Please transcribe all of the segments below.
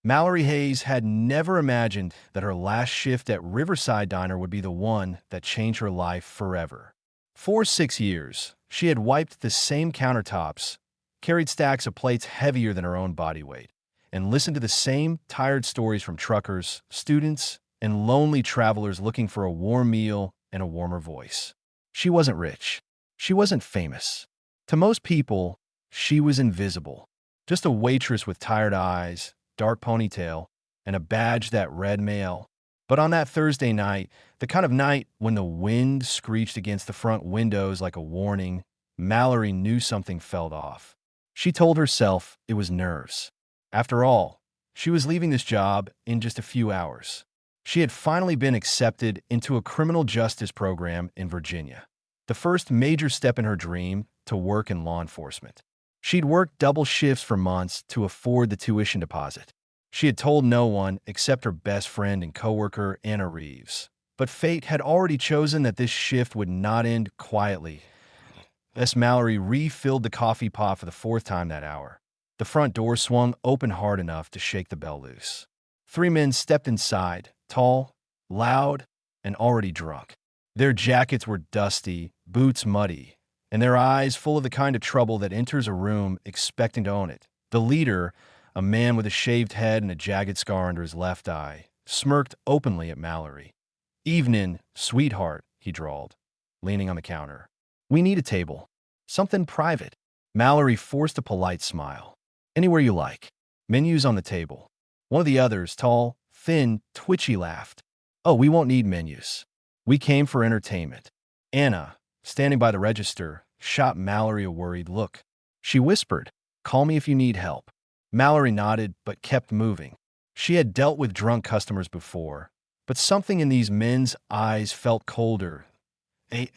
Mallory Hayes had never imagined that her last shift at Riverside Diner would be the one that changed her life forever. For 6 years, she had wiped the same countertops, carried stacks of plates heavier than her own body weight, and listened to the same tired stories from truckers, students, and lonely travelers looking for a warm meal and a warmer voice. She wasn't rich. She wasn't famous. To most people, she was invisible. Just a waitress with tired eyes, dark ponytail, and a badge that read mail. But on that Thursday night, the kind of night when the wind screeched against the front windows like a warning, Mallory knew something felt off. She told herself it was nerves. After all, she was leaving this job in just a few hours. She had finally been accepted into a criminal justice program in Virginia, the first major step in her dream to work in law enforcement. She'd worked double shifts for months to afford the tuition deposit. She had told no one except her best friend and coworker, Anna Reeves. But fate had already chosen that this shift would not end quietly. As Mallory refilled the coffee pot for the fourth time that hour, the front door swung open hard enough to shake the bell loose. Three men stepped inside, tall, loud, and already drunk. Their jackets were dusty, boots muddy, and their eyes full of the kind of trouble that enters a room expecting to own it. The leader, a man with a shaved head and a jagged scar under his left eye, smirked openly at Mallory. "Evenin', sweetheart," he drawled, leaning on the counter. "We need a table. Something private." Mallory forced a polite smile. "Anywhere you like. Menus on the table." One of the others, tall, thin, twitchy, laughed. "Oh, we won't need menus. We came for entertainment." Anna, standing by the register, shot Mallory a worried look. She whispered, "Call me if you need help." Mallory nodded but kept moving. She had dealt with drunk customers before, but something in these men's eyes felt colder.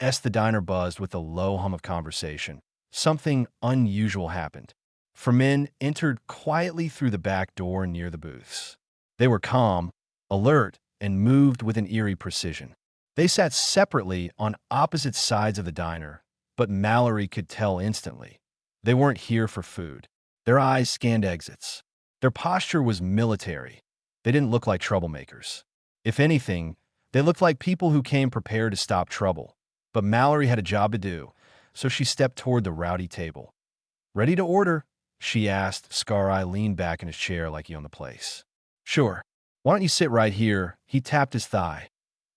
As the diner buzzed with a low hum of conversation, something unusual happened. Four men entered quietly through the back door near the booths. They were calm, alert, and moved with an eerie precision. They sat separately on opposite sides of the diner, but Mallory could tell instantly. They weren't here for food. Their eyes scanned exits. Their posture was military. They didn't look like troublemakers. If anything, they looked like people who came prepared to stop trouble. But Mallory had a job to do, so she stepped toward the rowdy table. "Ready to order?" she asked. Scar-Eye leaned back in his chair like he owned the place. "Sure. Why don't you sit right here?" He tapped his thigh.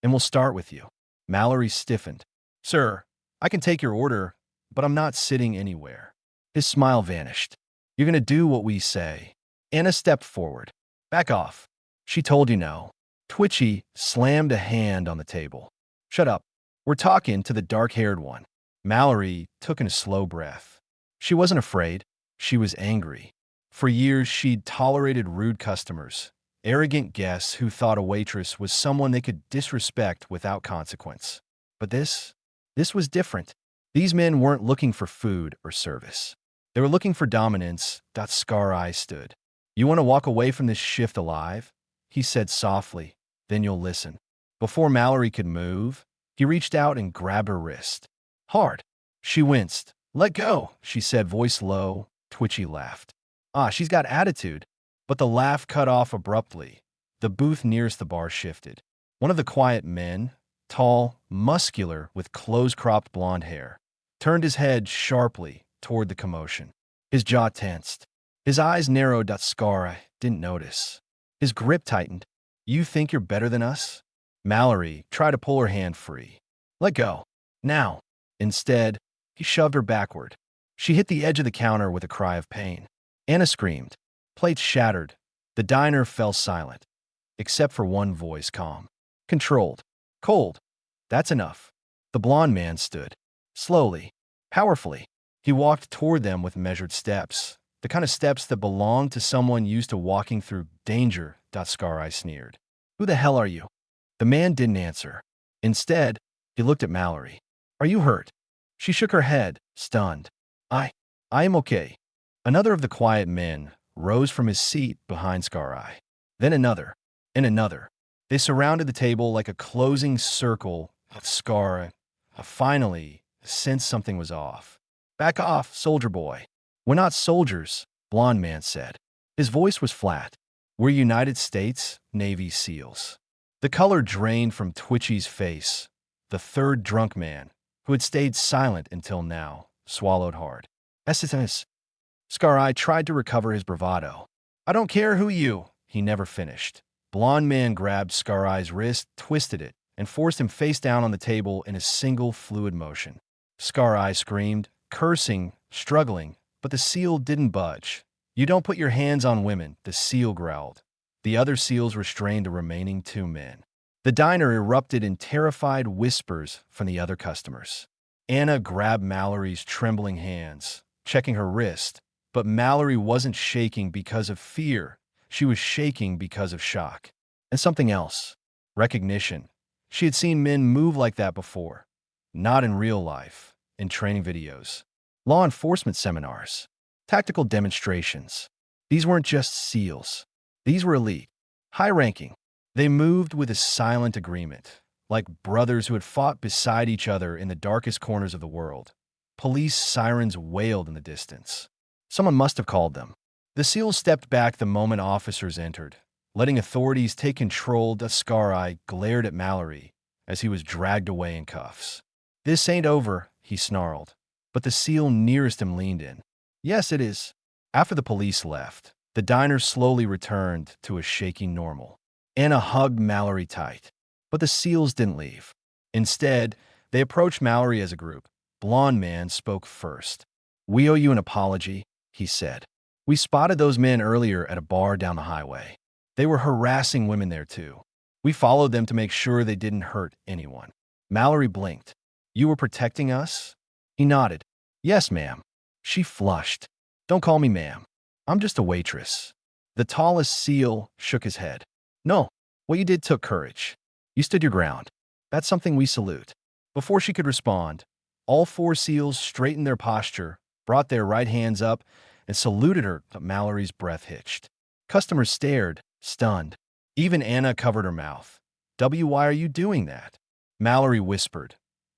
"And we'll start with you." Mallory stiffened. "Sir, I can take your order, but I'm not sitting anywhere." His smile vanished. "You're going to do what we say." Anna stepped forward. "Back off. She told you no." Twitchy slammed a hand on the table. "Shut up. We're talking to the dark-haired one." Mallory took in a slow breath. She wasn't afraid. She was angry. For years, she'd tolerated rude customers, arrogant guests who thought a waitress was someone they could disrespect without consequence. But this was different. These men weren't looking for food or service. They were looking for dominance. Scar-Eye stood. "You want to walk away from this shift alive?" he said softly. "Then you'll listen." Before Mallory could move, he reached out and grabbed her wrist. Hard. She winced. "Let go," she said, voice low. Twitchy laughed. "Ah, she's got attitude." But the laugh cut off abruptly. The booth nearest the bar shifted. One of the quiet men, tall, muscular, with close-cropped blonde hair, turned his head sharply toward the commotion. His jaw tensed. His eyes narrowed. Scar didn't notice. His grip tightened. "You think you're better than us?" Mallory tried to pull her hand free. "Let go. Now." Instead, he shoved her backward. She hit the edge of the counter with a cry of pain. Anna screamed. Plates shattered. The diner fell silent, except for one voice, calm, controlled, cold. "That's enough." The blond man stood. Slowly, powerfully, he walked toward them with measured steps, the kind of steps that belonged to someone used to walking through danger. Scar-Eye sneered. "Who the hell are you?" The man didn't answer. Instead, he looked at Mallory. "Are you hurt?" She shook her head, stunned. I am okay." Another of the quiet men rose from his seat behind Scar-Eye. Then another, and another. They surrounded the table like a closing circle. Scar-Eye finally sensed something was off. "Back off, soldier boy." "We're not soldiers," blonde man said. His voice was flat. We're United States Navy SEALs. The color drained from Twitchy's face. The third drunk man, who had stayed silent until now, swallowed hard. SSS. Scar-Eye tried to recover his bravado. I don't care who you, he never finished. Blonde man grabbed Scar-Eye's wrist, twisted it, and forced him face down on the table in a single fluid motion. Scar-Eye screamed, cursing, struggling, but the SEAL didn't budge. You don't put your hands on women, the SEAL growled. The other SEALs restrained the remaining two men. The diner erupted in terrified whispers from the other customers. Anna grabbed Mallory's trembling hands, checking her wrist, but Mallory wasn't shaking because of fear. She was shaking because of shock. And something else. Recognition. She had seen men move like that before. Not in real life, in training videos, law enforcement seminars, tactical demonstrations. These weren't just SEALs. These were elite, high-ranking. They moved with a silent agreement, like brothers who had fought beside each other in the darkest corners of the world. Police sirens wailed in the distance. Someone must have called them. The SEALs stepped back the moment officers entered, letting authorities take control. The Scar-Eye glared at Mallory as he was dragged away in cuffs. This ain't over, he snarled, but the SEAL nearest him leaned in. Yes, it is. After the police left, the diner slowly returned to a shaky normal. Anna hugged Mallory tight, but the SEALs didn't leave. Instead, they approached Mallory as a group. Blonde man spoke first. We owe you an apology, he said. We spotted those men earlier at a bar down the highway. They were harassing women there too. We followed them to make sure they didn't hurt anyone. Mallory blinked. You were protecting us? He nodded. Yes, ma'am. She flushed. Don't call me ma'am. I'm just a waitress. The tallest SEAL shook his head. No, what you did took courage. You stood your ground. That's something we salute. Before she could respond, all four SEALs straightened their posture, brought their right hands up, and saluted her, but Mallory's breath hitched. Customers stared, stunned. Even Anna covered her mouth. Why are you doing that? Mallory whispered.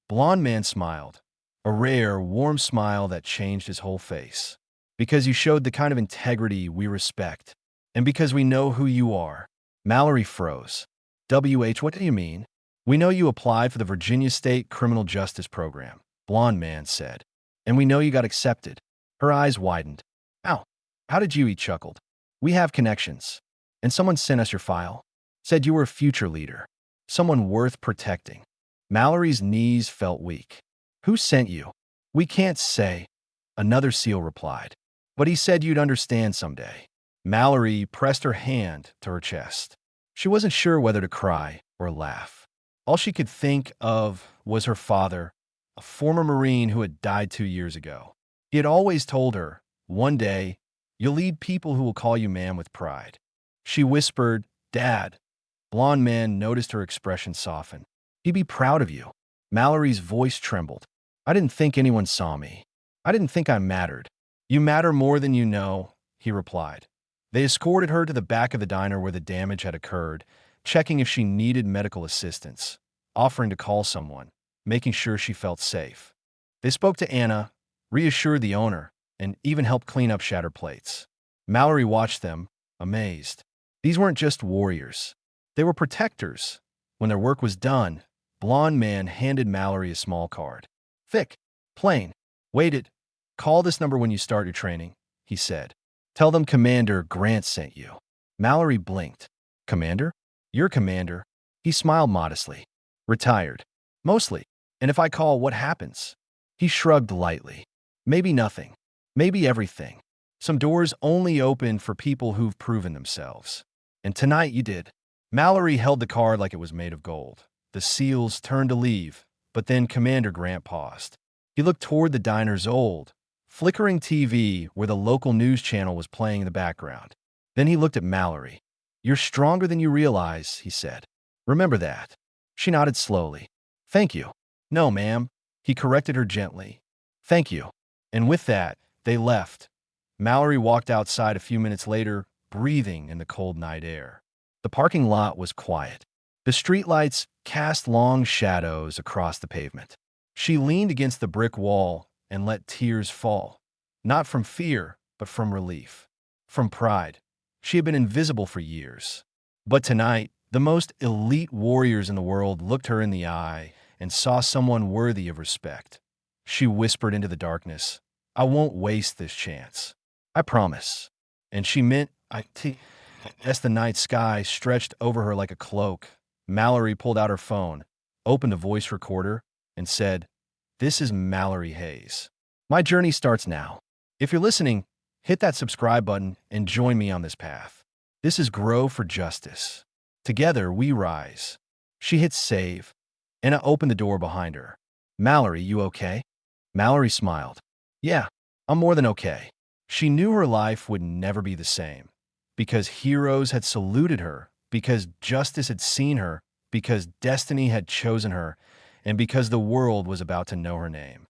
Blonde man smiled. A rare, warm smile that changed his whole face. Because you showed the kind of integrity we respect. And because we know who you are. Mallory froze. What do you mean? We know you applied for the Virginia State Criminal Justice Program, blonde man said. And we know you got accepted. Her eyes widened. Ow. How did you? He chuckled. We have connections. And someone sent us your file. Said you were a future leader. Someone worth protecting. Mallory's knees felt weak. Who sent you? We can't say. Another SEAL replied. But he said you'd understand someday. Mallory pressed her hand to her chest. She wasn't sure whether to cry or laugh. All she could think of was her father, a former Marine who had died 2 years ago. He had always told her, one day, you'll lead people who will call you ma'am with pride. She whispered, Dad. Blonde man noticed her expression soften. He'd be proud of you. Mallory's voice trembled. I didn't think anyone saw me. I didn't think I mattered. You matter more than you know, he replied. They escorted her to the back of the diner where the damage had occurred, checking if she needed medical assistance, offering to call someone, making sure she felt safe. They spoke to Anna, reassured the owner, and even helped clean up shattered plates. Mallory watched them, amazed. These weren't just warriors. They were protectors. When their work was done, blonde man handed Mallory a small card. Thick, plain. Weighted. Call this number when you start your training, he said. Tell them Commander Grant sent you. Mallory blinked. Commander? Your commander. He smiled modestly. Retired. Mostly. And if I call, what happens? He shrugged lightly. Maybe nothing. Maybe everything. Some doors only open for people who've proven themselves. And tonight you did. Mallory held the card like it was made of gold. The SEALs turned to leave, but then Commander Grant paused. He looked toward the diner's old, flickering TV where the local news channel was playing in the background. Then he looked at Mallory. You're stronger than you realize, he said. Remember that. She nodded slowly. Thank you. No, ma'am. He corrected her gently. Thank you. And with that, they left. Mallory walked outside a few minutes later, breathing in the cold night air. The parking lot was quiet. The streetlights cast long shadows across the pavement. She leaned against the brick wall and let tears fall. Not from fear, but from relief. From pride. She had been invisible for years. But tonight, the most elite warriors in the world looked her in the eye and saw someone worthy of respect. She whispered into the darkness, "I won't waste this chance. I promise." And she meant as the night sky stretched over her like a cloak, Mallory pulled out her phone, opened a voice recorder, and said, "This is Mallory Hayes. My journey starts now. If you're listening, hit that subscribe button and join me on this path. This is Grow for Justice. Together we rise." She hit save, and I opened the door behind her. "Mallory, you okay?" Mallory smiled. "Yeah, I'm more than okay." She knew her life would never be the same, because heroes had saluted her, because justice had seen her, because destiny had chosen her, and because the world was about to know her name.